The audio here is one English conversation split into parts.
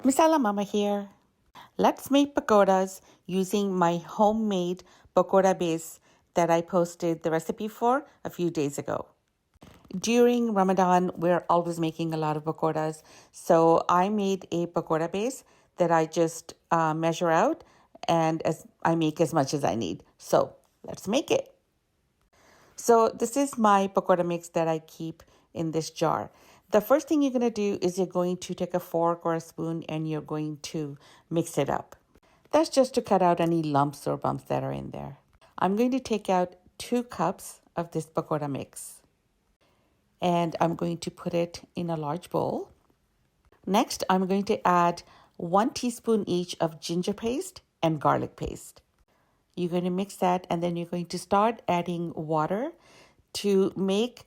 Misala Mama here. Let's make pakoras using my homemade pakora base that I posted the recipe for a few days ago. During Ramadan, we're always making a lot of pakoras. So I made a pakora base that I just measure out and as I make as much as I need. So let's make it. So this is my pakora mix that I keep in this jar. The first thing you're going to do is you're going to take a fork or a spoon and you're going to mix it up. That's just to cut out any lumps or bumps that are in there. I'm going to take out 2 cups of this pakora mix and I'm going to put it in a large bowl. Next, I'm going to add 1 teaspoon each of ginger paste and garlic paste. You're going to mix that and then you're going to start adding water to make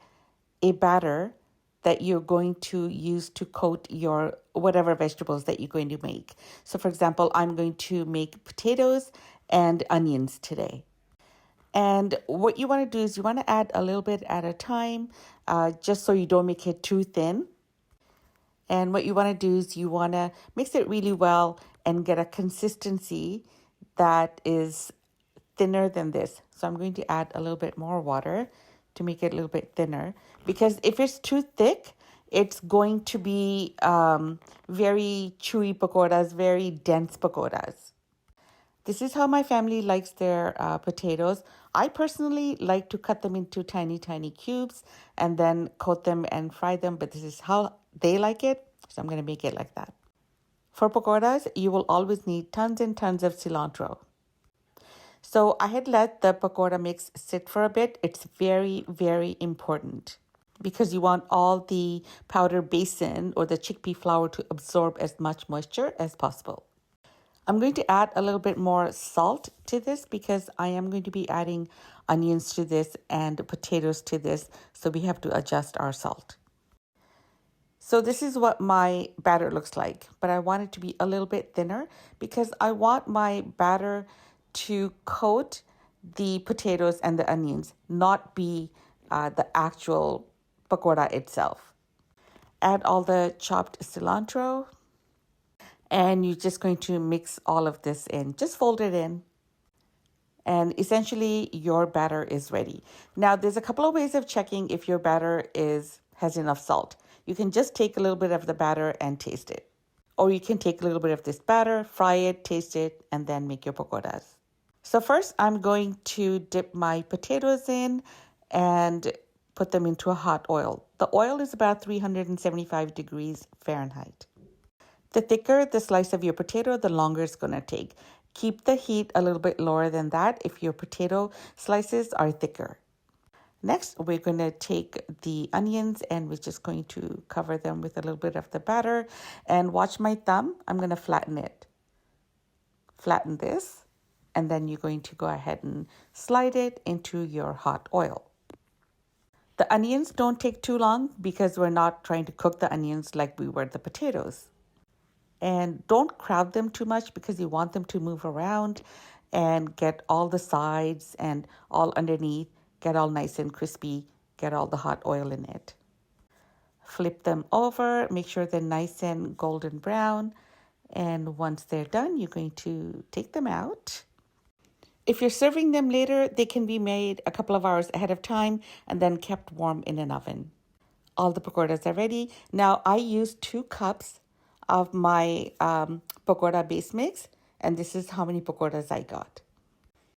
a batter that you're going to use to coat your whatever vegetables that you're going to make. So for example, I'm going to make potatoes and onions today. And what you want to do is you want to add a little bit at a time, just so you don't make it too thin. And what you want to do is you want to mix it really well and get a consistency that is thinner than this. So I'm going to add a little bit more water to make it a little bit thinner, because if it's too thick, it's going to be very chewy pakoras, very dense pakoras. This is how my family likes their potatoes. I personally like to cut them into tiny, tiny cubes and then coat them and fry them, but this is how they like it, so I'm going to make it like that. For pakoras, you will always need tons and tons of cilantro. So I had let the pakora mix sit for a bit. It's very, very important because you want all the powder besan or the chickpea flour to absorb as much moisture as possible. I'm going to add a little bit more salt to this because I am going to be adding onions to this and potatoes to this, so we have to adjust our salt. So this is what my batter looks like, but I want it to be a little bit thinner because I want my batter to coat the potatoes and the onions, not be the actual pakora itself. Add all the chopped cilantro, and you're just going to mix all of this in. Just fold it in, and essentially your batter is ready. Now, there's a couple of ways of checking if your batter has enough salt. You can just take a little bit of the batter and taste it. Or you can take a little bit of this batter, fry it, taste it, and then make your pakoras. So first, I'm going to dip my potatoes in and put them into a hot oil. The oil is about 375 degrees Fahrenheit. The thicker the slice of your potato, the longer it's going to take. Keep the heat a little bit lower than that if your potato slices are thicker. Next, we're going to take the onions and we're just going to cover them with a little bit of the batter. And watch my thumb. I'm going to flatten it. Flatten this. And then you're going to go ahead and slide it into your hot oil. The onions don't take too long because we're not trying to cook the onions like we were the potatoes. And don't crowd them too much because you want them to move around and get all the sides and all underneath, get all nice and crispy, get all the hot oil in it. Flip them over, make sure they're nice and golden brown. And once they're done, you're going to take them out. If you're serving them later, they can be made a couple of hours ahead of time and then kept warm in an oven. All the pakoras are ready. Now, I used 2 cups of my pakora base mix, and this is how many pakoras I got.